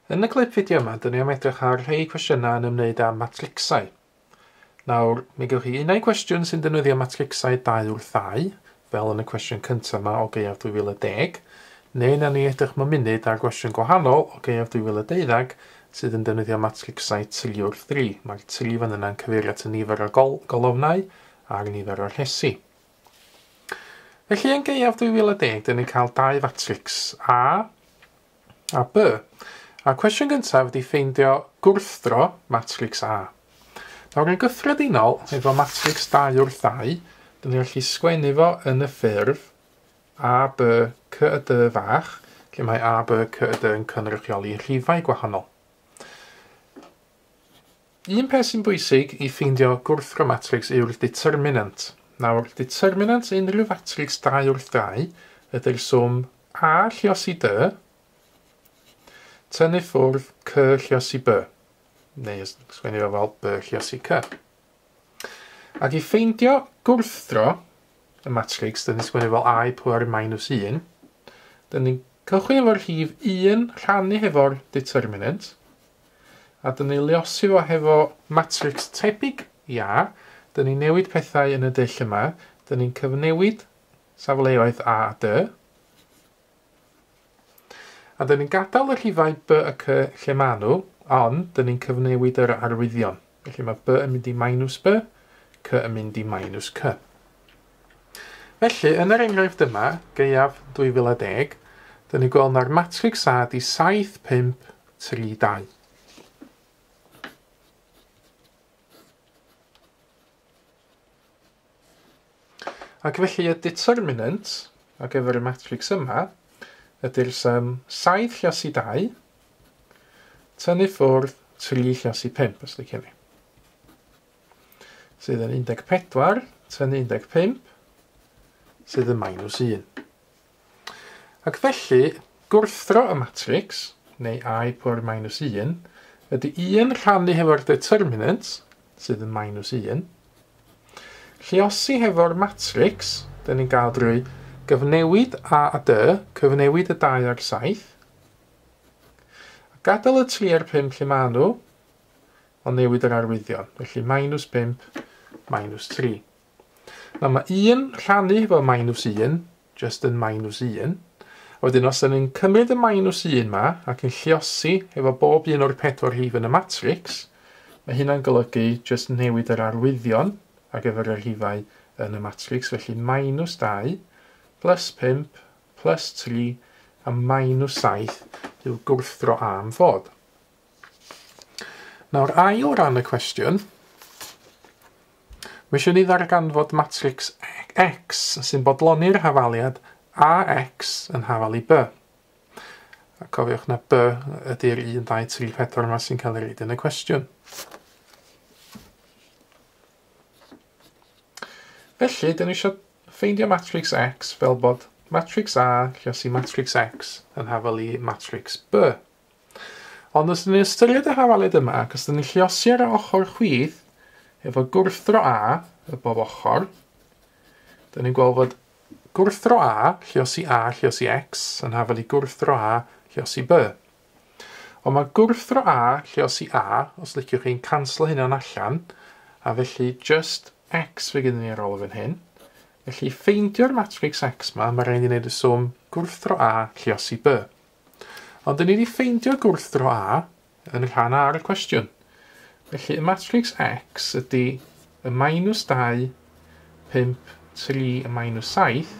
Yn y clip fideo yma, dyn ni am edrych ar rhai cwestiynau yn ymwneud â matrixau. Nawr, mi gewch chi unau cwestiwn sy'n defnyddio matrixau 2 wrth 2, fel yn y cwestiwn cyntaf yma o Gaeaf 2010, neu na ni edrych mewn munud ar gwestiwn gwahanol o Gaeaf 2012 sydd yn defnyddio matrixau 3 wrth 3. Mae'r 3 fan yna'n cyfeirio at y nifer o golofnau a'r nifer o rhesi. Felly yn Gaeaf 2010, dyn ni'n cael 2 matrix A B. A cwestiwn gyntaf ydy ffeindio gwrthro matrix A. Nawr yn gyffredinol, efo matrix 2 wrth 2, dyn ni'n gallu sgwennu fo yn y ffurf A, B, C, D fach, lle mae A, B, C, D yn cynrychioli rhifau gwahanol. Un peth sy'n bwysig i ffeindio gwrthro matrix yw'r determinant. Nawr, determinant unrhyw matrix 2 wrth 2 ydy'r swm A lluosi D tynnu ffwrdd C lluosi B, neu sgwennu fo fel B lluosi C. Ac i ffeindio gwrthro y matrix, dyn ni'n sgwennu fel A pŵer minus 1, dyn ni'n cychwyn efo'r rhif 1 rhannu hefo'r determinant, a dyn ni'n luosi fo hefo matrix tebyg i A, dyn ni'n newid pethau yn y dull yma, dyn ni'n cyfnewid safleoedd A a D, a dyn ni'n gadael y rhifau B a C lle maen nhw, ond dyn ni'n cyfnewid yr arwyddion. Felly mae B yn mynd i minus B, C yn mynd i minus C. Felly, yn yr enghraifft yma, Gaeaf 2010, dyn ni'n gweld na'r matrix A di 7, 5, 3, 2. Ac felly y determinant ar gyfer y matrix yma ydy'r 7 lluosi 2 tynnu ffwrdd 3 lluosi 5, os licio ni. Sydd yn 14 tynnu 15, sydd yn minus 1. Ac felly, gwrthro y matrix, neu A pŵer minus 1, ydy 1 rhannu hefo'r determinant, sydd yn minus 1. Lluosi hefo'r matrix, dyn ni'n gael drwy gyfnewid A a D, cyfnewid y 2 a'r 7, gadael y 3 a'r 5 lle maen nhw, ond newid yr arwyddion. Felly minus 5, minus 3. Nawr mae 1 rhannu efo minus 1, just yn minus 1. Wedyn os ydyn ni'n cymryd y minus 1 yma ac yn lluosi efo bob un o'r 4 rhif yn y matrix, mae hynna'n golygu just newid yr arwyddion ar gyfer y rhifau yn y matrix. Felly minus 2, plus 5, plus 3, a minus 7 yw gwrthro A am fod. Nawr, ail ran y cwestiwn, mae eisiau ni ddarganfod matrix X sy'n bodloni'r hafaliad AX yn hafalu B. A cofiwch na B ydy'r 1, 2, 3, 4 yma sy'n cael ei reid yn y cwestiwn. Felly, dyn ni eisiau ffeindio matrix X fel bod matrix A lluosi matrix X yn hafalu matrix B. Ond os ydyn ni'n ystyried y hafaliad yma, ac os ydyn ni'n lluosi ar y ochr chwith efo gwrthro A y bob ochr, dyn ni'n gweld fod gwrthro A lluosi X yn hafalu gwrthro A lluosi B. Ond mae gwrthro A lluosi A, os liciwch chi'n canslo hynna'n allan, a felly just X fe gyda ni ar ôl fan hyn. Felly ffeindio'r matrix X ma, mae rhaid i wneud y swm gwrthro A lluosi B. Ond dyn ni wedi ffeindio gwrthro A yn rhan A ar y cwestiwn. Felly y matrix X ydy y minus 2, 5, 3, a minus 7,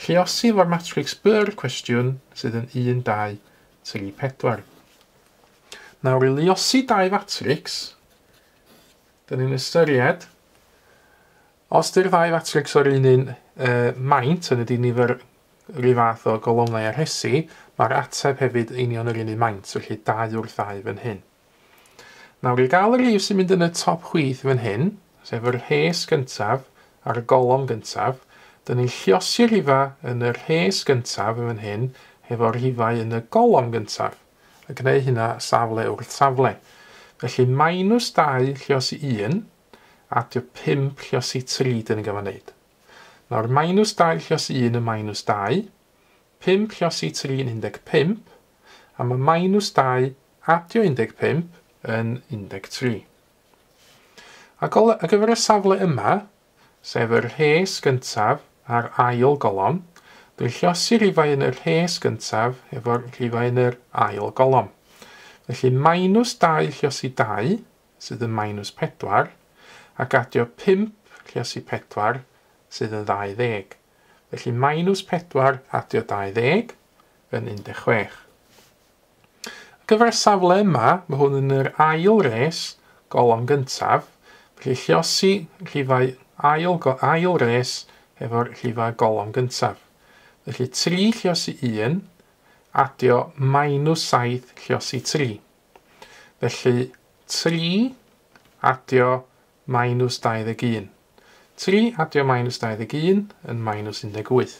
lluosi fo'r matrix B ar y cwestiwn sydd yn 1, 2, 3, 4. Nawr i luosi 2 matrix, dyn ni'n ystyried os dy'r 2 matrix o'r un maint, yn ydy nifer rhyw fath o golofnau a rhesi, mae'r ateb hefyd union yr un maint, felly 2 wrth 2 fan hyn. Nawr, i gael yr rhif sy'n mynd yn y top chwith fan hyn, sef yr rhes gyntaf a'r golofn gyntaf, dyn ni'n lluosi'r rhifau yn yr rhes gyntaf fan hyn efo'r rhifau yn y golofn gyntaf, a gwneud hynna safle wrth safle. Felly, minus 2 lluosi 1, adio 5 lluosi 3 dyn ni'n gyfa wneud. Nawr, minus 2 lluosi 1 yn minus 2, 5 lluosi 3 yn 15, a mae minus 2 adio 15 yn 13. Ac ar gyfer y safle yma, sef yr rhes gyntaf a'r ail golofn, dwi'n lluosi rhifau yn yr rhes gyntaf efo'r rhifau yn yr ail golofn. Felly minus 2 lluosi 2, sydd yn minus 4, ac adio 5 lluosi 4, sydd yn 20. Felly minus 4 adio 20 yn 16. Ar gyfer y safle yma, mae hwn yn yr ail res golofn gyntaf, felly lluosi rhifau ail res efo'r rhifau golofn gyntaf. Felly 3 lluosi 1 adio minus 7 lluosi 3. Felly 3 adio minus 21. 3 adio minus 21 yn minus 18.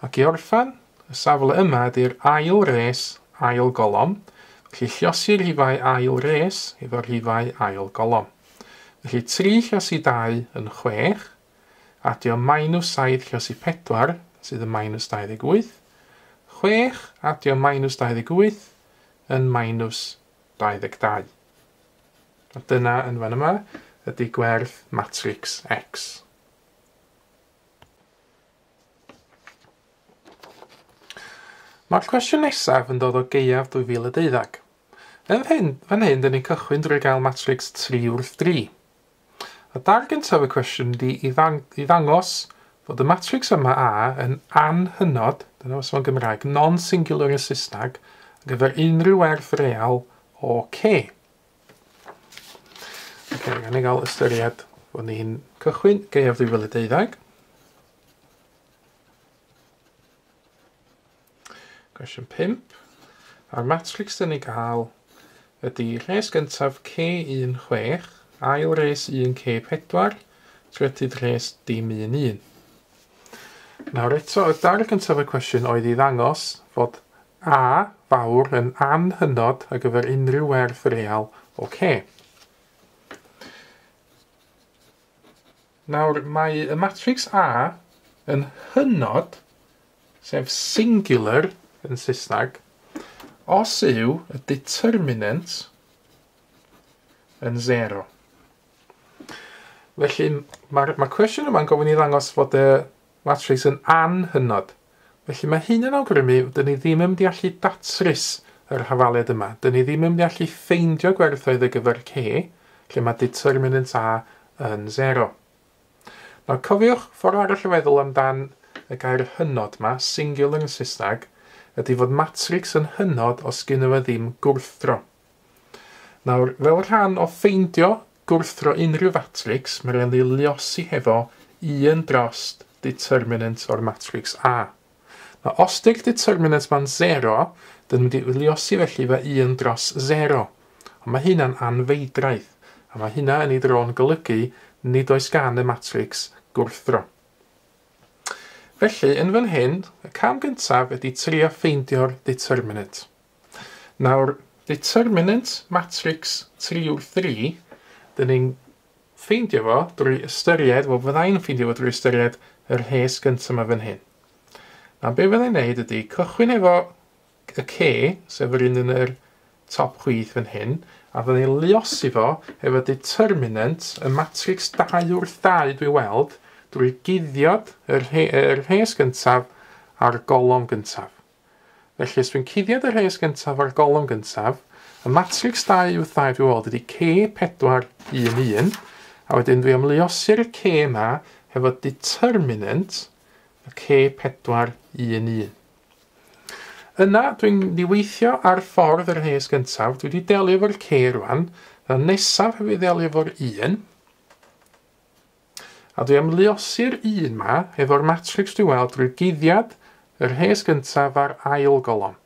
Ac i orffan, y safle yma ydy'r ail res ail golofn. Felly lluosi rhifau ail res efo'r rhifau ail golofn. Felly 3 lluosi 2 yn 6, adio minus 7 lluosi 4, sydd yn minus 28. 6 adio minus 28 yn minus 22. A dyna yn fan yma ydy gwerth matrix X. Mae'r cwestiwn nesaf yn dod o Gaeaf 2012. Fan hyn, dyn ni'n cychwyn drwy gael matrix 3/3. A dar gyntaf y cwestiwn ydy i ddangos fod y matrix yma A yn anhynod, dyna os o'n Gymraeg, non-singular yn Saesneg, ar gyfer unrhyw werth real o K. Gan ni gael ystyried fod ni'n cychwyn Gaeaf 2012. Cwestiwn 5. A'r matrix dyn ni gael ydy rhes gyntaf K16, ail res 1K4, trydydd res dim 1. Nawr eto, y dar gyntaf y cwestiwn oedd i ddangos fod A fawr yn anhynod ar gyfer unrhyw werth real o K. Nawr, mae y matrix A yn hynod, sef singular yn Saesneg, os yw y determinant yn 0. Felly, mae'r cwestiwn yma'n gofyn i ddangos fod y matrix yn anhynod. Felly mae hyn yn awgrymu, dyn ni ddim yn mynd i allu datrys yr hafaliad yma. Dyn ni ddim yn mynd i allu ffeindio gwerthoedd ar gyfer K, lle mae determinant A yn 0. Nawr cofiwch ffordd arall o feddwl amdan y gair hynod yma, singular yn Saesneg, ydy fod matrix yn hynod os gyda fe ddim gwrthro. Nawr, fel rhan o ffeindio gwrthro unrhyw matrix, mae'n rhaid i liosi hefo 1 dros determinant o'r matrix A. Nawr, os di'r determinant ma'n 0, dyn ni'n mynd i liosi felly fe 1 dros 0. Ond mae hynna'n anfeidraeth, a mae hynna yn ei dro'n golygu nid oes gan y matrix gwrthro. Felly, yn fan hyn, y cam gyntaf ydy trio ffeindio'r determinant. Nawr, determinant matrix 3/3, dyn ni'n ffeindio fo drwy ystyried, wel fyddai'n ffeindio fo drwy ystyried yr rhes gyntaf yma fan hyn. Nawr, be fyddai'n neud ydy cychwyn efo y K, sef yr un yn yr top chwith fan hyn, a fyddai'n liosi fo efo determinant y matrix 2/2 dwi weld, drwy guddiad yr rhes gyntaf a'r golofn gyntaf. Felly, os dwi'n cuddiad yr rhes gyntaf a'r golofn gyntaf, y matrix 2/2 dwi weld ydy K411, a wedyn dwi am liosi'r K yma efo determinant y K411. Yna, dwi'n niweithio ar ffordd yr rhes gyntaf, dwi wedi delio efo'r K rwan, a nesaf hefyd delio efo'r 1, a dwi am liosi'r 1 yma efo'r matrix dwi weld drwy guddiad yr rhes gyntaf a'r ail golofn.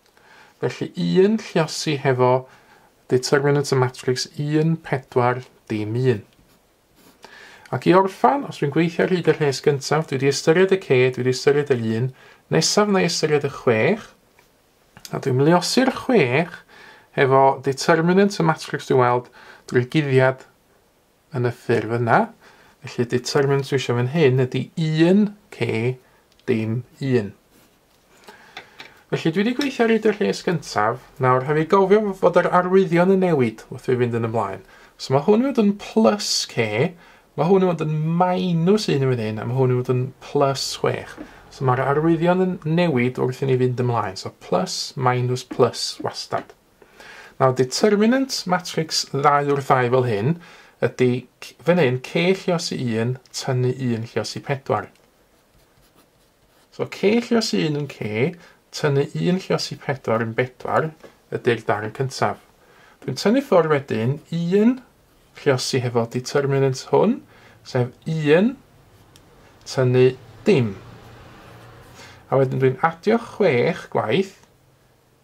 Felly 1 lluosi hefo determinant y matrix 1, 4, dim 1. Ac i orffan, os dwi'n gweithio ar hyd y rhes gyntaf, dwi wedi ystyried y K, dwi wedi ystyried y 1, nesaf na ystyried y 6, a dwi'n liosi'r 6 efo determinant y matrix dwi weld drwy guddiad yn y ffurf yna. Felly determinant dwi eisiau fan hyn ydy 1K dim 1. Felly dwi wedi gweithio ar y lles gyntaf. Nawr, heb i gofio fod yr arwyddion yn newid wrth i fynd yn ymlaen. So mae hwn wedi yn plus k, mae hwn wedi yn minus 1 yn hyn, a mae hwn wedi yn plus 6. So mae'r arwyddion yn newid wrth i ni fynd ymlaen. So plus, minus, plus, wastad. Nawr, determinant matrix 2 wrth 2 fel hyn, ydy fan hyn k lluos i 1 tynnu 1 lluos i 4. So k lluos i 1 yn k, tynnu 1 lluos i 4 yn 4 ydy'r darn cyntaf. Dwi'n tynnu ffwrdd wedyn 1 lluos i hefo determinant hwn, sef 1 tynnu dim. A wedyn dwi'n adio 6 gwaith,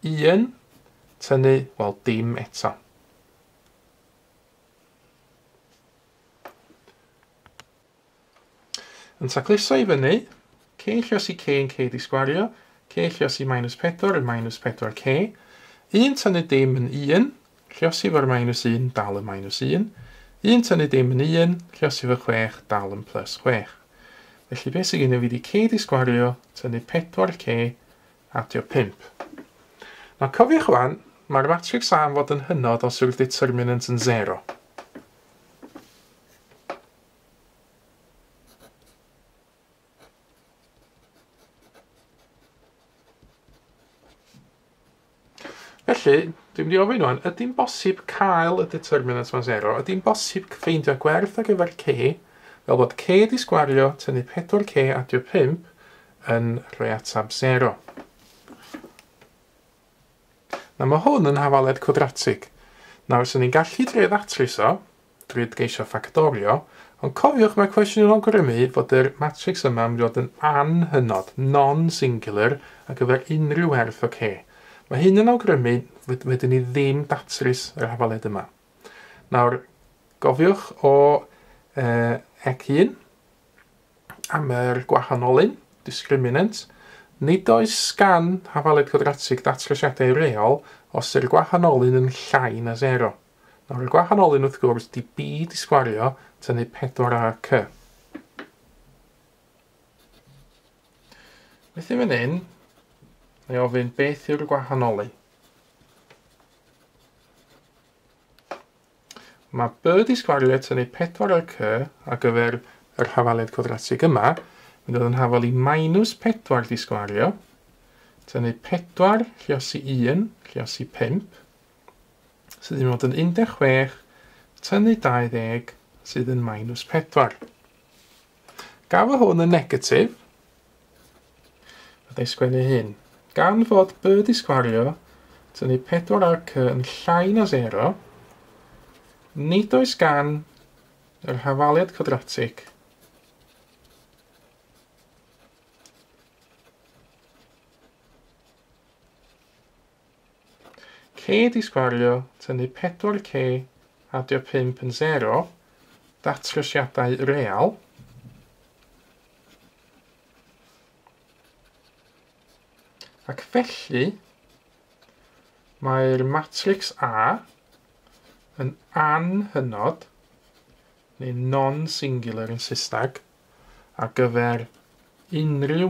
1 tynnu, wel, dim eto. Yn tacluso i fyny, k lluos i k yn k di sgwario, k lluos i minus 4 yn minus 4k, 1 tynnu dim yn 1, lluos i fo'r minus 1 dal yn minus 1, 1 tynnu dim yn 1, lluos i fo'r 6 dal yn plus 6. Felly beth sydd gen i fi di k di sgwario, tynnu 4k, adio 5. Nawr cofiwch wan, mae'r matrix A yn fod yn hynod os yw'r determinant yn 0. Felly, dwi'n mynd i ofyn wan, ydy'n bosib cael y determinant mewn 0? Ydy'n bosib ffeindio gwerth ar gyfer k, fel bod k di sgwario tynnu 4k adio 5 yn rhoi atab 0. Na mae hwn yn hafaled cwadratig. Nawr, sy'n ni'n gallu drwy ddatrys o, drwy geisio ffactorio, ond cofiwch mae cwestiwn yn awgrymu fod yr matrix yma yn dod yn anhynod, non-singular, ar gyfer unrhyw werth o k. Mae hyn yn awgrymu wedyn ni ddim datrys yr hafaled yma. Nawr, gofiwch o ec1 am yr gwahanolyn, discriminant. Nid oes gan hafaled cwadratig datrysiadau reol os yw'r gwahanolyn yn llai na 0. Nawr, y gwahanolyn wrth gwrs di b di sgwario tynnu 4ac. Felly fan hyn, neu ofyn beth yw'r gwahanolu. Mae b di sgwario tynnu 4ac ar gyfer yr hafaled cwadratig yma, mynd oedd yn hafal i minus 4 di sgwario, tynnu 4 lluos i 1 lluos i 5, sydd yn bod yn 16 tynnu 20 sydd yn minus 4. Gaf o hwn yn negatif, byddai sgwennu hyn. Gan fod b di sgwario, tynnu 4ac yn llai na 0, nid oes gan yr hafaliad cwadratig k di sgwario, tynnu 4k adio 5 yn 0, datrysiadau real, ac felly mae'r matrix A yn anhynod, neu non-singular yn Saesneg, ar gyfer unrhyw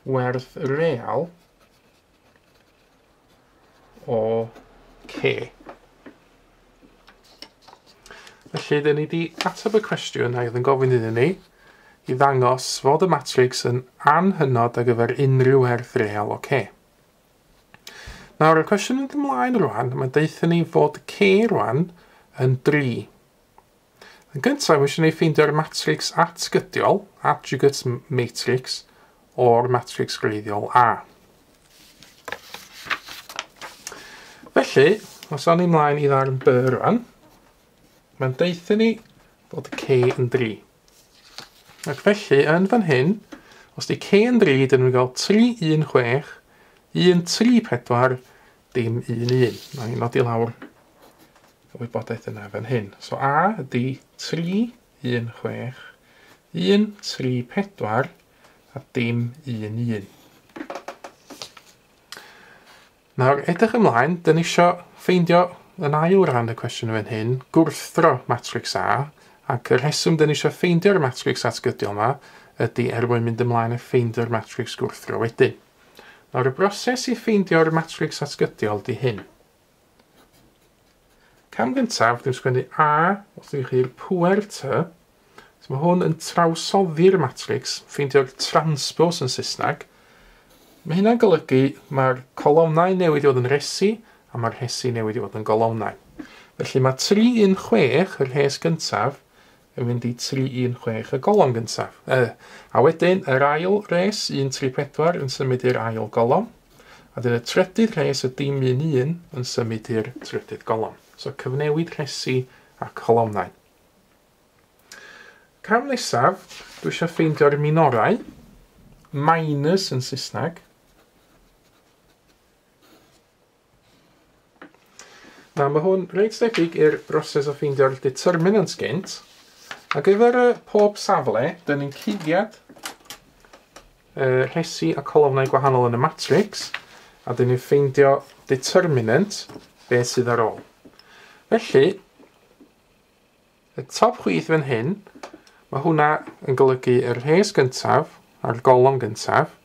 werth real o k. Felly, dyn ni wedi ateb y cwestiwn a yn gofyn iddyn ni i ddangos fod y matrix yn anhynod ar gyfer unrhyw werth real o k. Nawr, y cwestiwn yn ymlaen rwan, mae deithio ni fod k rwan yn 3. Yn gyntaf, mae eisiau ni ffeindio'r matrix atgydiol, adjugate matrix, o'r matrix gwreiddiol A. Felly, os o'n i ymlaen i ddarn B rwan, mae'n deithio ni fod k yn 3. Ac felly, yn fan hyn, os di k yn 3, dyn nhw'n gael 3, 1, 6, 1, 3, 4, dim 1, 1. Na i nodi lawr y wybodaeth yna fan hyn. So A ydi 3, 1, 6, 1, 3, 4, a dim 1, 1. Nawr, edrych ymlaen, dyn ni eisiau ffeindio yn ail ran y cwestiwn fan hyn, gwrthro matrix A, ac y rheswm dyn ni eisiau ffeindio'r matrix atgydiol yma ydy mwyn mynd ymlaen a ffeindio'r matrics gwrthro wedyn. Nawr y broses i ffeindio'r matrics atgydiol di hyn. Cam gyntaf, dwi'n sgwennu A os ydych chi'r pŵer T. So mae hwn yn trawsoddi'r matrics, ffeindio'r transpose yn Saesneg. Mae hynna'n golygu mae'r colofnau newid i fod yn resi a mae'r resi newid i fod yn golofnau. Felly mae 316, yr rhes gyntaf, yn mynd i 316 y golofn gyntaf. A wedyn, yr ail res 134 yn symud i'r ail golofn. A dyn y trydydd res y dim 11 yn symud i'r trydydd golofn. So cyfnewid resi a colofnau. Cam nesaf, dwi eisiau ffeindio'r minorau. Minus yn Saesneg. Na, mae hwn reit debyg i'r broses o ffeindio'r determinant gynt. A gyfer pob safle, dyn ni'n cuddiad rhesi a colofnau gwahanol yn y matrix, a dyn ni'n ffeindio determinant beth sydd ar ôl. Felly, y top chwith fan hyn, mae hwnna yn golygu y rhes gyntaf a'r golofn gyntaf,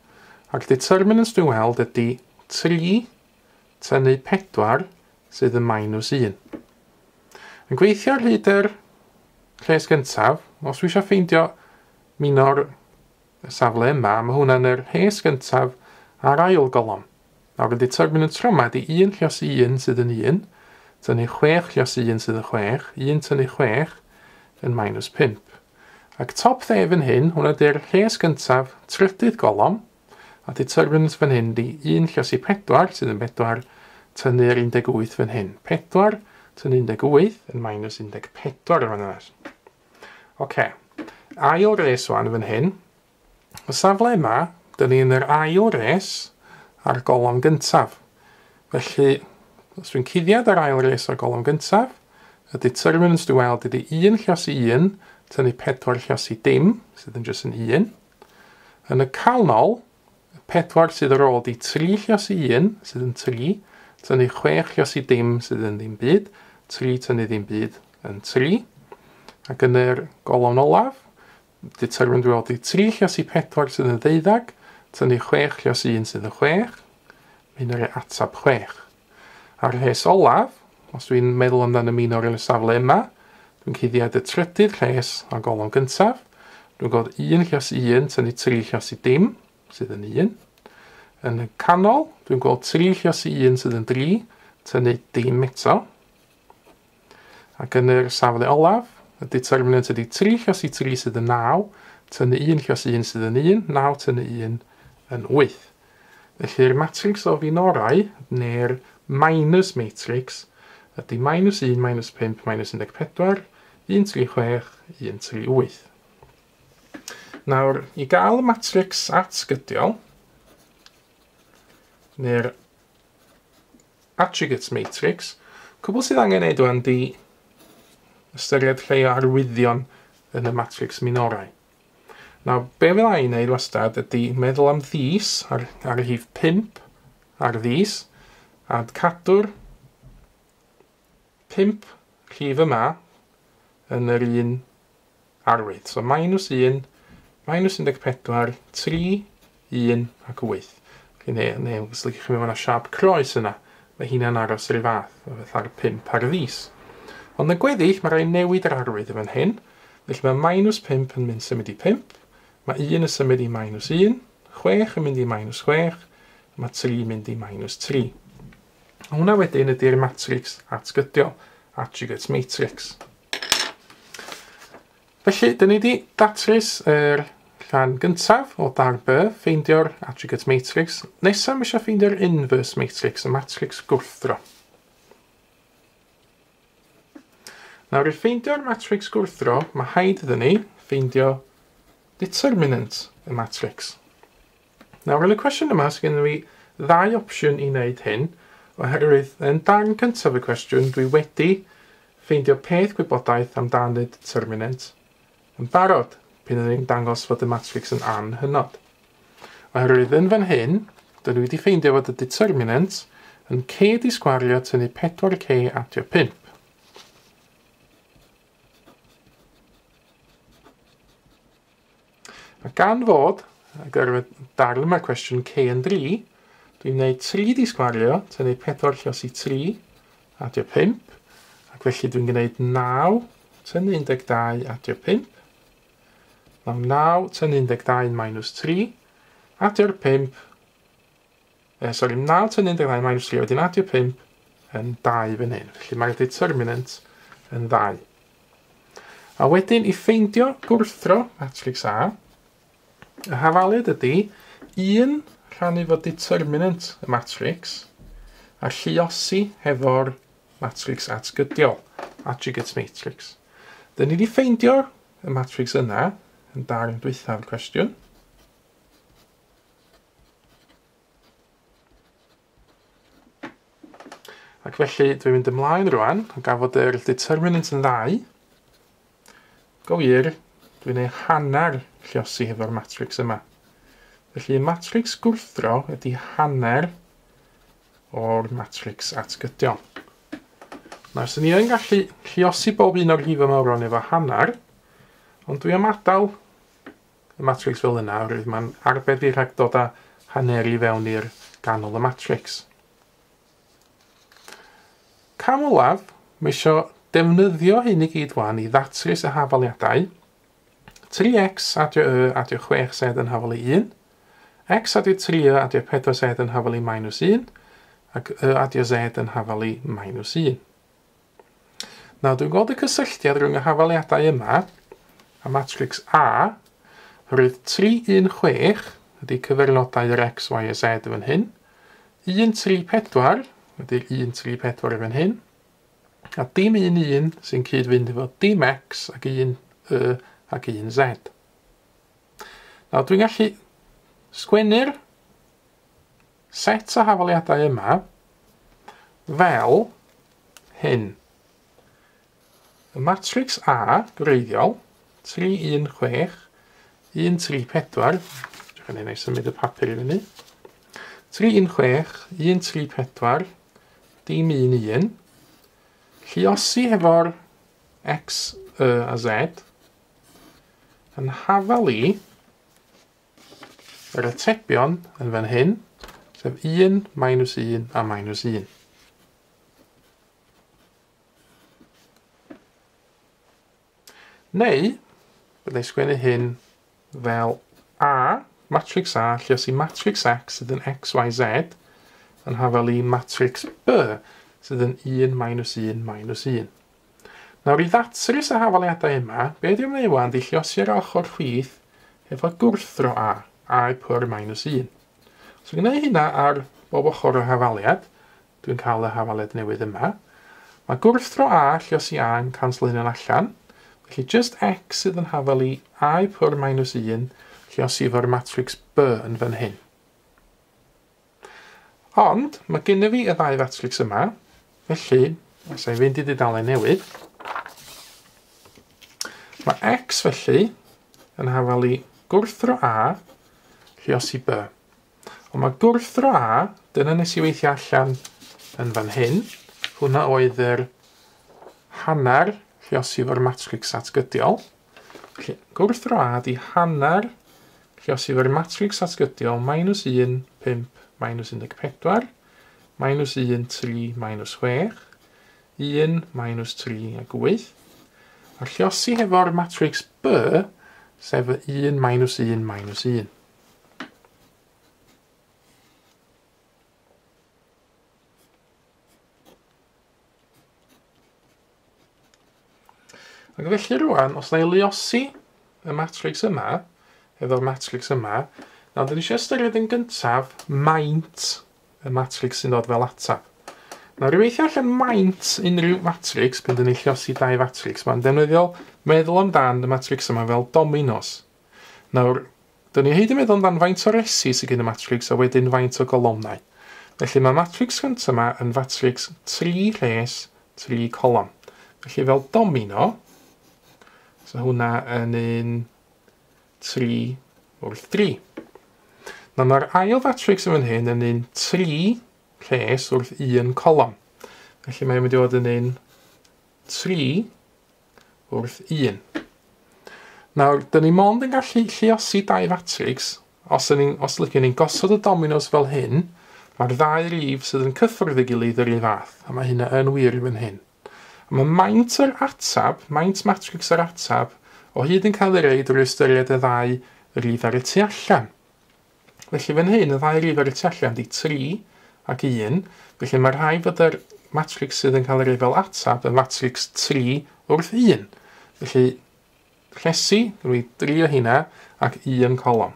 a'r determinant dwi'n weld ydy 3 tynnu 4 sydd yn -1. Yn gweithio ar hyd yr rhes gyntaf, os dwi eisiau ffeindio minor y safle yma, mae hwnna'n yr rhes gyntaf a'r ail golofn. Nawr y determinant tro yma ydy 1 llos 1 sydd yn 1, tynnu 6 llos 1 sydd yn 6, 1 tynnu 6 yn -5. Ac top ddef yn hyn, hwnna ydy'r rhes gyntaf trydydd golofn, a determinant fan hyn ydy 1 llos 4 sydd yn 4, tynnu'r 18 fan hyn. 4 tynnu 18 yn -14 yn fan yna. Oce, ail res wan fan hyn. Y safle yma, dyn ni yn yr ail res a'r golofn gyntaf. Felly, os dwi'n cuddiad ar ail res a'r golofn gyntaf, y determinants dwi'n weld ydy 1 llos 1 tynnu 4 llos 0, sydd yn jyst yn 1. Yn y canol, 4 sydd ar ôl ydy 3 llos 1, sydd yn 3, tynnu 6 llos 0 sydd yn ddim byd, 3 tynnu ddim byd yn 3. Ac yn yr golofn olaf, determinant dwi'n weld ydy 3 llos 4 sydd yn 12, tynnu 6 llos 1 sydd yn 6, mynd ar atab 6. A'r rhes olaf, os dwi'n meddwl amdano y minor yn y safle yma, dwi'n cuddiad y trydydd rhes o'r golofn gyntaf. Dwi'n gweld 1 llos 1 tynnu 3 llos 0 sydd yn 1. Yn y canol, dwi'n gweld 3 llos 1 sydd yn 3, tynnu 0 eto. Ac yn yr safle olaf, y determinant ydy 3 llos 3 sydd yn 9, tynnu 1 llos 1 sydd yn 1, 9 tynnu 1 yn 8. Felly'r matrix o finorau, neu'r minus matrix, ydy -1, -5, -14, 136, 138. Nawr, i gael y matrix atgydiol, neu'r attributes matrix, cwbl sydd angen neud o'n di ystyried lle o arwyddion yn y matrix minorau. Nawr, be fel ei wneud wastad ydy meddwl am ddys ar y rhif 5 ar ddys, a cadw'r 5 rhif yma yn yr un arwydd. So, -1, -14, 3, 1 ac 8. Neu, os ydych chi'n meddwl yna siap croes yna, mae hynna'n aros yr fath, o fatha'r 5 ar ddys. Ond yn gweddill, mae rai newid yr arwydd yn fan hyn. Felly mae -5 yn mynd symud i 5, mae 1 yn symud i -1, 6 yn mynd i -6, mae 3 yn mynd i -3. Hwna wedyn ydy'r matrix atgydiol, attributes matrix. Felly, dyn ni wedi datrys yr rhan gyntaf o dar B, ffeindio'r attribute matrix. Nesaf, mi eisiau ffeindio'r inverse matrix, y matrix gwrthro. Nawr, i ffeindio'r matrix gwrthro, mae haid iddyn ni ffeindio determinant y matrix. Nawr, yn y cwestiwn yma, sydd gennym ni 2 opsiwn i wneud hyn, oherwydd yn darn cyntaf y cwestiwn, dwi wedi ffeindio peth gwybodaeth amdano'r determinant yn barod, pan ydyn ni'n dangos fod y matrix yn anhynod. Oherwydd yn fan hyn, dyn ni wedi ffeindio fod y determinant yn c di sgwario tynnu 4c atio 5. A gan fod, ar y darn yma cwestiwn C yn 3, dwi'n gwneud 3 di sgwario, tynnu 4 lluosi 3, adio 5, ac felly dwi'n gwneud 9 tynnu 12 adio 5, 9 tynnu 12 minus 3, adio'r 5, 9 tynnu 12 minus 3, wedyn adio 5 yn 2 fan hyn. Felly mae'r determinant yn 2. A wedyn i ffeindio gwrthro matrix A, y hafaliad ydy 1 rhannu fo determinant y matrix a lluosi hefo'r matrix atgydiol, adjugate matrix. Dyn ni wedi ffeindio y matrix yna yn darn dwythaf cwestiwn. Ac felly dwi'n mynd ymlaen rwan, a gafod yr determinant yn 2. Gywir, dwi'n ei hanner lluosi hefo'r matrix yma. Felly y matrix gwrthro ydy hanner o'r matrix atgydiol. Nawr, sy'n ni yn gallu lluosi bob un o'r rhif ymawron efo hanner, ond dwi am adael y matrix fel yna, oherwydd mae'n arbed i rhag dod â hanner i fewn i'r ganol y matrix. Cam olaf, mae eisiau defnyddio hyn i gyd wan i ddatrys y hafaliadau. 3x adio y adio 6z yn hafali 1, x adio 3y adio 4z yn hafali minus 1, ac y adio z yn hafali minus 1. Nawr, dwi'n gweld y cysylltiad rhwng y hafaliadau yma a matrix A, rwydd 3, 1, 6 ydy cyfernodau yr x, y, a z fan hyn, 1, 3, 4 ydy'r 1, 3, 4 fan hyn, a dim 1, 1 sy'n cyd-fynd efo dim x ac 1 y ac 1 z. Nawr, dwi'n gallu sgwennu'r set o hafaliadau yma fel hyn. Y matrix A, gwreiddiol, 3, 1, 6, 1, 3, 4, dwi'n ei symud y papur i fyny, 3, 1, 6, 1, 3, 4, dim 1, 1, lluosi hefo'r x, y a z, yn hafalu yr atebion yn fan hyn, sef 1, minus 1 a minus 1. Neu, byddai sgwennu hyn fel A, matrix A, lluosi matrix x sydd yn x, y, z, yn hafalu matrix B, sydd yn 1, minus 1, minus 1. Nawr, i ddatrys y hafaliadau yma, be dwi'n gwneud wan di lluosi'r ochr chwith efo gwrthro A, a i pwr minus 1. So, gwneud hynna ar bob ochr o hafaliad, dwi'n cael y hafaliad newydd yma. Mae gwrthro A lluosi A yn canslo hynny'n allan, felly just x sydd yn hafalu a i pwr minus 1 lluosi efo'r matrix B yn fan hyn. Ond, mae gennym fi y ddau matrix yma, felly, os ei fynd i dudalen newydd, mae x felly yn hafalu gwrthro A lluosi B. Ond mae gwrthro A, dyna nes i weithio allan yn fan hyn. Hwna oedd yr hanner lluosi efo'r matrix atgydiol. Felly, gwrthro A di hanner lluosi efo'r matrix atgydiol minus 1, 5, minus 14, minus 1, 3, minus 6, 1, minus 3 ac 8. A lluosi hefo'r matrix B, sef 1, minus 1, minus 1. Ac felly rwan, os na i luosi y matrix yma, efo'r matrix yma, nawr, dyn ni eisiau ystyried yn gyntaf maint y matrix sy'n dod fel atab. Nawr, i weithio allan maint unrhyw matrix, pan dyn ni lluosi dau matrix, mae'n defnyddiol meddwl amdan y matrix yma fel dominos. Nawr, dyn ni hyd yn meddwl amdan faint o resi sydd gen y matrix a wedyn faint o golomnau. Felly mae matrix gyntaf yma yn matrix 3 res 3 colom. Felly fel domino, so hwnna yn un 3 wrth 3. Nawr, mae'r ail matrix yn fan hyn yn un 3 res wrth 1 colom. Felly mae'n mynd i fod yn un 3 wrth 1. Nawr, dyn ni mond yn gallu lluosi dau matrix os lygyn ni'n gosod y dominos fel hyn, mae'r ddau rif sydd yn cyffwrdd y gilydd yr un fath, a mae hynna yn wir fan hyn. Mae maint yr atab, maint matrix yr atab, o hyd yn cael ei reid drwy ystyried y ddau rif ar y tu allan. Felly fan hyn, y ddau rif ar y tu allan di 3 ac 1, felly mae rhaid fod yr matrix sydd yn cael ei reid fel atab yn matrix 3 wrth 1. Felly, rhesu, rwy 3 o hynna, ac 1 colom.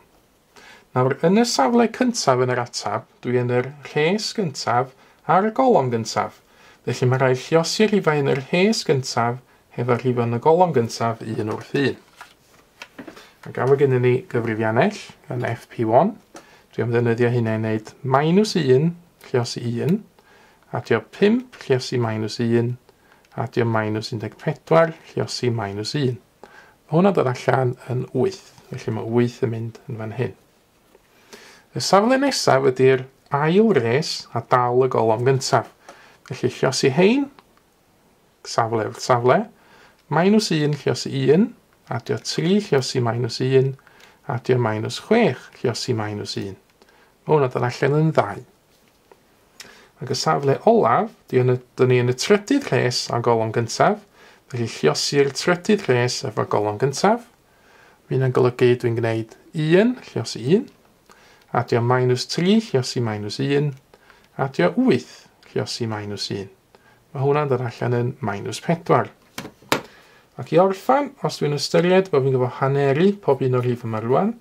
Nawr, yn y safle cyntaf yn yr atab, dwi yn yr rhes gyntaf a'r y golom gyntaf. Felly mae rhaid lluosi rhifau yn yr rhes gyntaf hefo'r rhifau yn y golom gyntaf 1 wrth 1. A gaf o gynnu ni gyfrifiannell yn FP1. Dwi am ddefnyddio hynna i wneud -1 lluosi 1, adio 5 lluosi -1, adio -14 lluosi -1. Hwna dod allan yn 8, felly mae 8 yn mynd yn fan hyn. Y safle nesaf ydy'r ail res a dal y golom gyntaf. Felly lluosi hein, safle wrth safle, -1 lluosi 1, adio 3 lluosi -1, adio -6 lluosi -1. Hwna dod allan yn 2. Ac y safle olaf, dyn ni yn y trydydd res a golom gyntaf, felly lluosi'r trydydd res efo'r golom gyntaf. Fy'n golygu dwi'n gwneud 1 lluosi 1, adio -3 lluosi -1, adio 8 lluosi -1. Mae hwnna'n dod allan yn -4. Ac i orffan, os dwi'n ystyried bod fi'n gyfo haneri pob un o'r rhif yma rwan,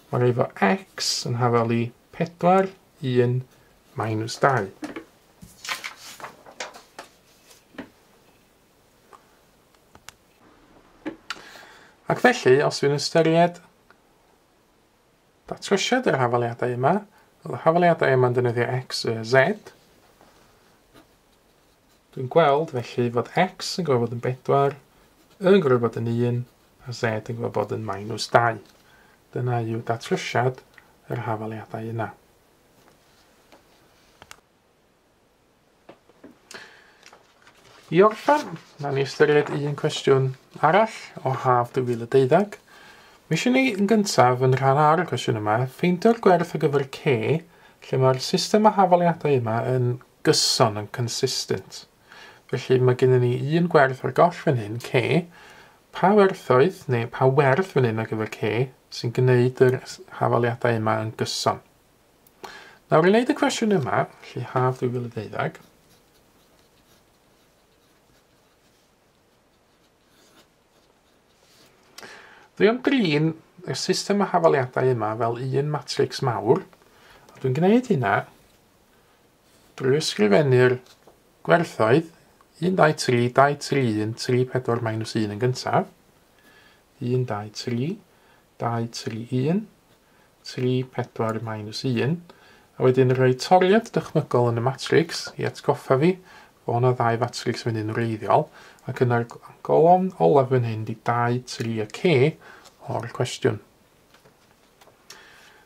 mae'r efo x yn hafel i 4, 1, -2. Ac felly, os dwi'n ystyried datrysiad yr hafaliadau yma, oedd y hafaliadau yma'n defnyddio x, z, dwi'n gweld felly fod x yn gwybod bod yn 4, yn gwybod bod yn 1, a z yn gwybod bod yn -2. Dyna yw datrysiad yr hafaliadau yna. I orffan, na ni ystyried un cwestiwn arall o haf 2012. Mi eisiau ni yn gyntaf yn rhan ar y cwestiwn yma, ffeindio'r gwerth ar gyfer c, lle mae'r system o hafaliadau yma yn gyson, yn consistent. Felly mae gennym ni un gwerth o'r goll fan hyn, c, pa werthoedd, neu pa werth fan hyn ar gyfer c, sy'n gwneud yr hafaliadau yma yn gyson. Nawr, i wneud y cwestiwn yma, lle haf 2012, dwi am drin y system o hafaliadau yma fel un matrix mawr. Dwi'n gwneud hynna drwy ysgrifennu'r gwerthoedd 1, 2, 3, 2, 3, 1, 3, 4, -1 yn gyntaf. 1, 2, 3, 2, 3, 1, 3, 4, -1. A wedyn rhoi toriad dychmygol yn y matrix i atgoffa fi bod yna 2 matrix fan hyn wreiddiol, ac yna'r golofn olaf fan hyn di 2, 3 a c o'r cwestiwn.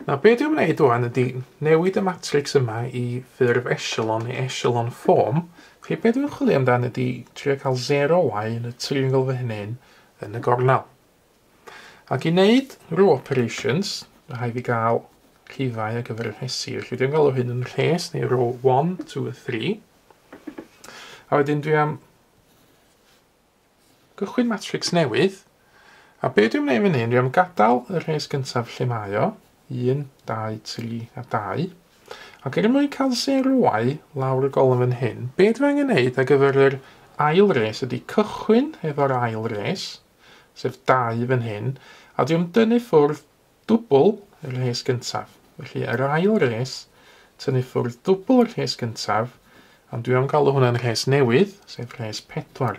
Nawr, be dwi'n gwneud rwan ydy newid y matrix yma i ffurf echelon neu echelon form. Felly, be dwi'n chwilio amdan ydy trio cael 0y yn y triongl fan hyn yn y gornel. Ac i wneud row operations, rhaid fi gael rhifau ar gyfer y rhesu. Felly, dwi'n galw hyn yn rhes neu row 1, 2 a 3. A wedyn dwi am gychwyn matrix newydd. A be dwi'n gwneud fan hyn, dwi am gadael y rhes gyntaf lle mae o. 1, 2, 3 a 2. Ac er mwyn cael 0y lawr y golofn fan hyn, be dwi angen gwneud ar gyfer yr ail res ydy cychwyn efo'r ail res, sef 2 fan hyn, a dwi am dynnu ffwrdd dwbl y rhes gyntaf. Felly, yr ail res, tynnu ffwrdd dwbl y rhes gyntaf, ond dwi am galw hwnna'n rhes newydd, sef rhes 4.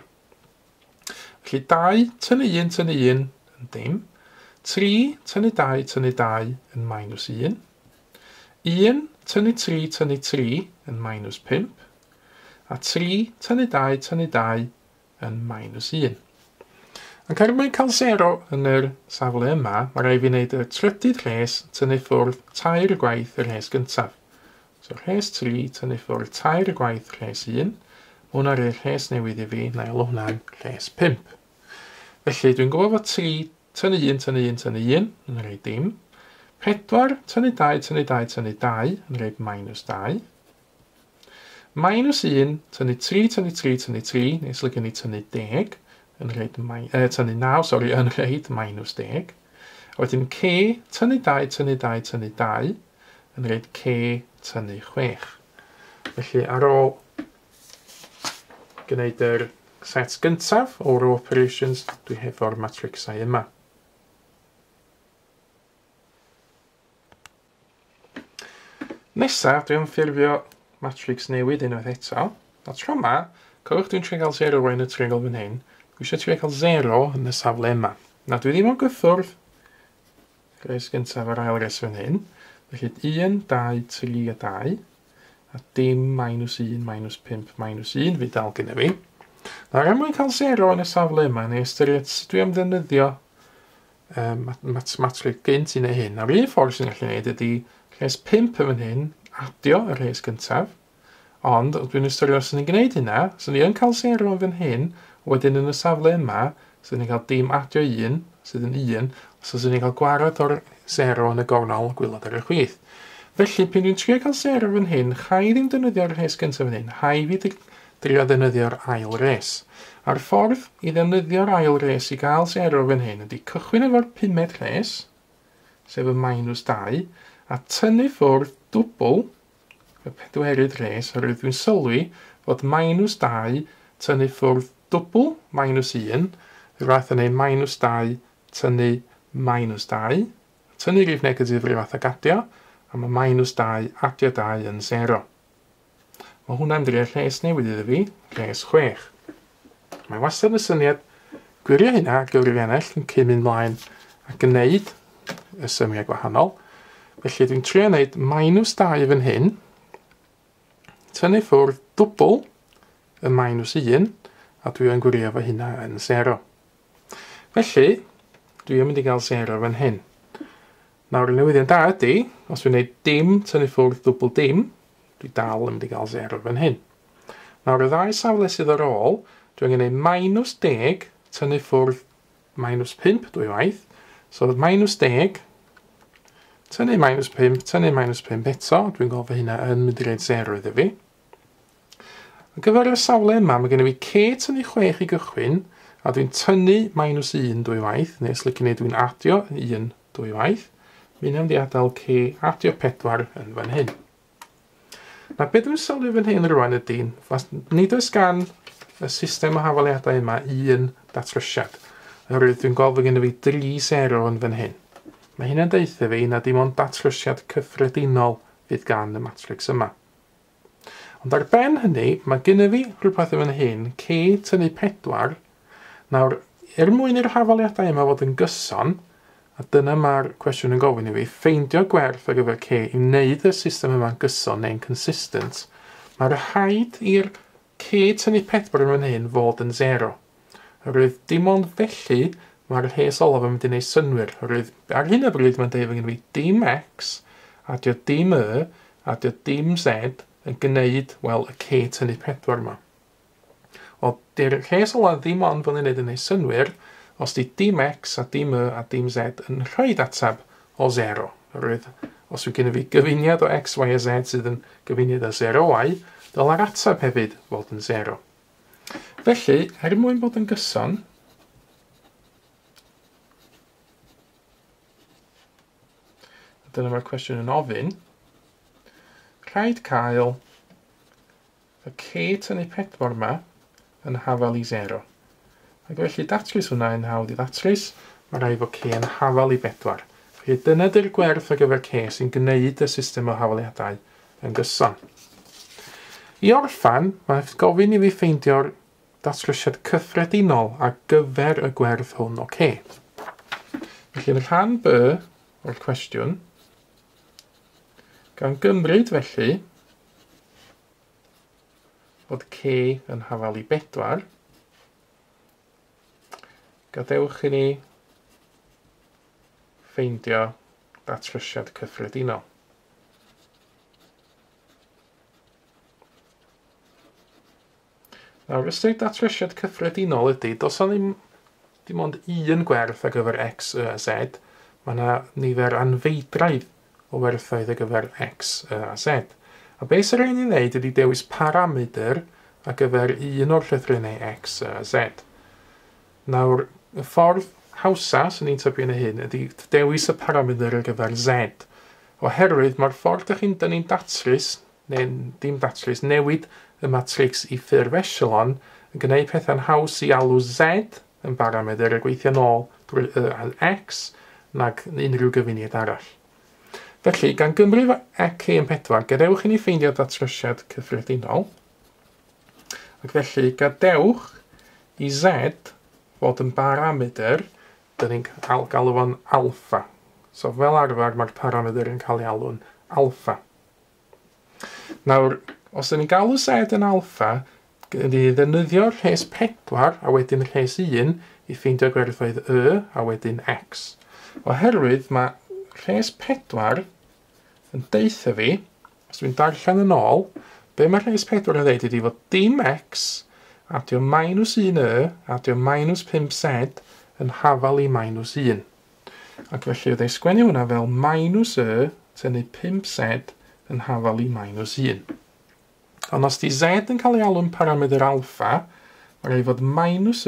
Felly 2 tynnu 1 tynnu 1 yn dim, 3 tynnu 2 tynnu 2 yn -1, 1 tynnu 3 tynnu 3 yn -5, a 3 tynnu 2 tynnu 2 yn -1. Ac er mwyn cael 0 yn yr safle yma, mae rhaid fi wneud y trydydd rhes tynnu ffwrdd 2 gwaith y rhes gyntaf. So rhes 3 tynnu ffwrdd 2 gwaith rhes 1. Hwna rhaid rhes newydd i fi, na i alw hwnna'n rhes 5. Felly dwi'n gwybod fod 3 tynnu 1, tynnu 1, tynnu 1, yn rhaid dim. 4, tynnu 2, tynnu 2, tynnu 2, yn rhaid minus 2. Minus 1, tynnu 3, tynnu 3, tynnu 3, nes lygen ni tynnu 10, yn rhaid, tynnu 9, sori, yn rhaid minus 10. A wedyn c, tynnu 2, tynnu 2, tynnu 2, yn rhaid c, tynnu 6. Felly ar ôl gwneud yr set gyntaf o'r operations, dwi hefo'r matrixau yma. Nesaf, dwi'n ffurfio matrix newydd unwaith eto. A tro yma, cofiwch dwi'n trio cael 0 yn y triongl fan hyn. Dwi eisiau trio cael 0 yn y safle yma. Na, dwi ddim yn gyffwrdd res gyntaf ar ail res fan hyn. Felly 1, 2, 3 a 2. A dim minus 1, minus 5, minus 1 fi dal gyda fi. Nawr mwyn cael 0 yn y safle yma, neu ystyried sut dwi am ddefnyddio matrix gynt i neu hyn. Nawr un ffordd sy'n gallu gwneud ydy rhes 5 yn hyn, adio y rhes gyntaf. Ond dwi'n ystyried os ni'n gwneud hynna, so ni yn cael 0 yn fan hyn, wedyn yn y safle yma, so ni'n cael dim adio 1, sydd yn 1, so ni'n cael gwarad o'r 0 yn y gornol gwylod ar y chwith. Felly, pan dwi'n trio cael 0 fan hyn, chai ddim defnyddio'r rhes gyntaf fan hyn, chai fi drio defnyddio'r ail res. A'r ffordd i ddefnyddio'r ail res i gael 0 fan hyn ydy cychwyn efo'r 5th res, sef y minus 2, a tynnu ffwrdd dwbl, y 4th res, oherwydd dwi'n sylwi fod minus 2 tynnu ffwrdd dwbl minus 1, rhywbeth yn ei minus 2 tynnu minus 2, tynnu rhif negatif rhywbeth ag adio, a mae minus 2 adio 2 yn 0. Mae hwnna'n dreul lles newydd iddo fi, lles 6. Mae wastad y syniad gwirio hynna gyfrif ennill yn cyn mynd mlaen a gwneud y symiau gwahanol. Felly dwi'n trio wneud minus 2 fan hyn, tynnu ffwrdd dwbl y minus 1, a dwi'n gwirio fo hynna yn 0. Felly, dwi'n mynd i gael 0 fan hyn. Nawr, y newyddion da ydy, os dwi'n gwneud dim tynnu ffwrdd dwbl dim, dwi dal yn mynd i gael 0 fan hyn. Nawr, y ddau safle sydd ar ôl, dwi'n gwneud minus 10 tynnu ffwrdd minus 5 dwywaith. So, minus 10, tynnu minus 5, tynnu minus 5 eto, dwi'n gofio hynna yn mynd i reid 0 iddo fi. Ar gyfer y safle yma, mae gen i fi c tynnu 6 i gychwyn, a dwi'n tynnu minus 1 dwywaith, neu os lycan i dwi'n adio 1 dwywaith. Mi wnawn di adael c adio 4 yn fan hyn. Na beth dwi'n sylwi fan hyn rwan ydy, nid oes gan y system o hafaliadau yma un datrysiad. Oherwydd dwi'n gweld fod gen i fi 3 0 yn fan hyn. Mae hynna'n deitha fi na dim ond datrysiad cyffredinol fydd gan y matrix yma. Ond ar ben hynny, mae gen i fi rhywbeth yn fan hyn, c tynnu 4. Nawr, mwyn i'r hafaliadau yma fod yn gyson, a dyna mae'r cwestiwn yn gofyn i fi, ffeindio gwerth ar gyfer c i wneud y system yma'n gyson neu'n consistent, mae'r rhaid i'r c tynnu 4 yn fan hyn fod yn 0. Oherwydd dim ond felly mae'r rhes olaf yn mynd i wneud synwyr. Oherwydd ar hyn o bryd mae'n dweud gen i dim x, adio dim y, adio dim z yn gwneud, wel, y c tynnu 4 yma. O, di'r rhes olaf ddim ond fel yn wneud synwyr, os di dim x a dim y a dim z yn rhoi atab o 0. Oherwydd, os yw gen i fi gyfuniad o x, y a z sydd yn gyfuniad o 0y, dyla'r atab hefyd fod yn 0. Felly, mwyn bod yn gyson, dyna mae'r cwestiwn yn ofyn, rhaid cael y c tynnu 4 yma yn hafal i 0. Ac felly datrys hwnna yn hawdd i datrys, mae rhaid fod c yn hafal i 4. Felly dyna di'r gwerth ar gyfer c sy'n gwneud y system o hafaliadau yn gyson. I orffan, mae gofyn i fi ffeindio'r datrysiad cyffredinol ar gyfer y gwerth hwn o c. Felly yn rhan B o'r cwestiwn, gan gymryd felly fod c yn hafal i 4, gadewch i ni ffeindio datrysiad cyffredinol. Nawr, ystyried datrysiad cyffredinol ydy, does o'n ddim dim ond un gwerth ar gyfer x, y a z. Mae yna nifer anfeidraidd o werthoedd ar gyfer x, y a z. A beth sy'n rhaid i wneud ydy dewis paramedr ar gyfer un o'r llythrennau x, y a z. Nawr, y ffordd hawsa sy'n ni'n tybio yn y hyn ydy dewis y paramedr ar gyfer z. Oherwydd mae'r ffordd ydych chi'n dynnu'n datrys, neu dim datrys, newid y matrix i ffurf echelon yn gwneud pethau'n haws i alw z yn baramedr a gweithio nôl drwy x nag unrhyw gyfuniad arall. Felly, gan gymryd c yn 4, gadewch i ni ffeindio datrysiad cyffredinol. Ac felly, gadewch i z fod yn baramedr, dyn ni'n galw fo'n alpha. So, fel arfer, mae'r paramedr yn cael ei alw'n alpha. Nawr, os ydyn ni'n galw z yn alpha, ydy ni ddefnyddio'r rhes 4 a wedyn rhes 1 i ffeindio gwerthoedd y a wedyn x. Oherwydd mae rhes 4 yn deitha fi, os dwi'n darllen yn ôl, be mae rhes 4 yn dweud ydy fod dim x adio minus 1 adio minus 5z yn hafal i minus 1. Ac felly wedi'i sgwennu hwnna fel minus tynnu 5z yn hafal i minus 1. Ond os di z yn cael ei alw'n paramedr alpha, mae'n rhaid fod minus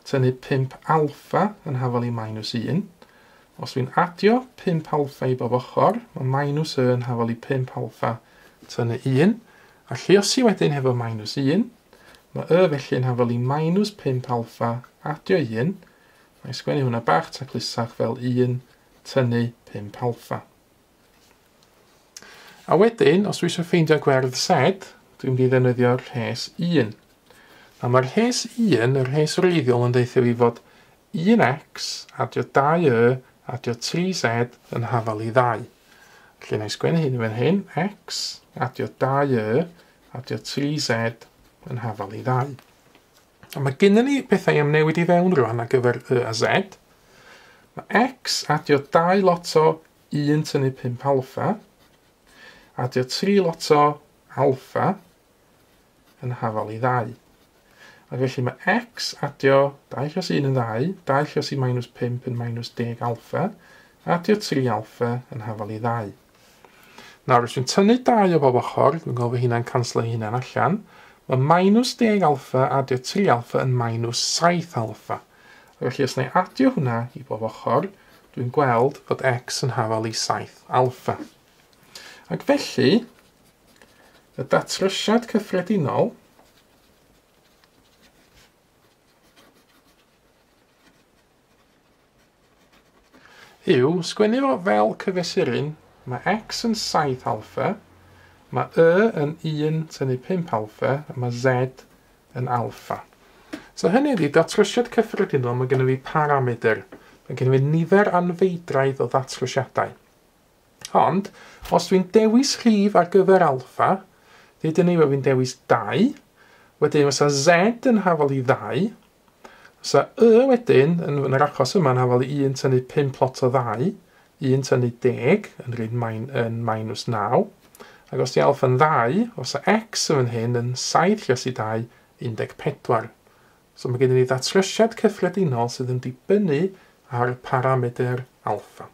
tynnu 5 alpha yn hafal i minus 1. Os dwi'n adio 5 alpha i bob ochr, mae minus yn hafal i 5 alpha tynnu 1. A lluosi wedyn hefo minus 1, mae felly yn hafal i minus 5 alpha adio 1. Mae'n sgwennu hwnna bach taclusach fel 1 tynnu 5 alpha. A wedyn, os dwi eisiau ffeindio gwerth z, dwi'n mynd i ddefnyddio'r rhes 1. A mae'r rhes 1, yr rhes wreiddiol, yn deithio fi fod 1x adio 2y adio 3z yn hafal i 2. Felly, na i sgwennu hyn i fan hyn, x adio 2y adio 3z yn hafal i 2. A mae gennym ni bethau am newid i fewn rwan ar gyfer y a z. Mae x adio 2 lot o 1 tynnu 5 alpha, adio 3 lot o alpha yn hafal i 2. A felly mae x adio 2 llos 1 yn 2, 2 llos i minus 5 yn minus 10 alpha, adio 3 alpha yn hafal i 2. Nawr, os dwi'n tynnu 2 o bob ochr, dwi'n gofio hynna'n canslo hynna'n allan, mae minus 10 alpha adio 3 alpha yn minus 7 alpha. A felly, os na i adio hwnna i bob ochr, dwi'n gweld fod x yn hafal i 7 alpha. Ac felly, y datrysiad cyffredinol yw, sgwennu fo fel cyfesurin, mae x yn 7 alpha, mae yn 1 tynnu 5 alpha, a mae z yn alpha. So hynny ydy, datrysiad cyffredinol, mae gennym fi paramedr. Mae gennym fi nifer anfeidraidd o datrysiadau. Ond, os dwi'n dewis rhif ar gyfer alpha, dydyn ni fi'n dewis 2, wedyn fysa z yn hafal i 2, fysa wedyn, yn yr achos yma, yn hafal i 1 tynnu 5 lot o 2, 1 tynnu 10, yn minus 9, ac os di alpha yn 2, fysa x yn hyn yn 7 llos i 2, 14. So mae gennym ni datrysiad cyffredinol sydd yn dibynnu ar y paramedr alpha.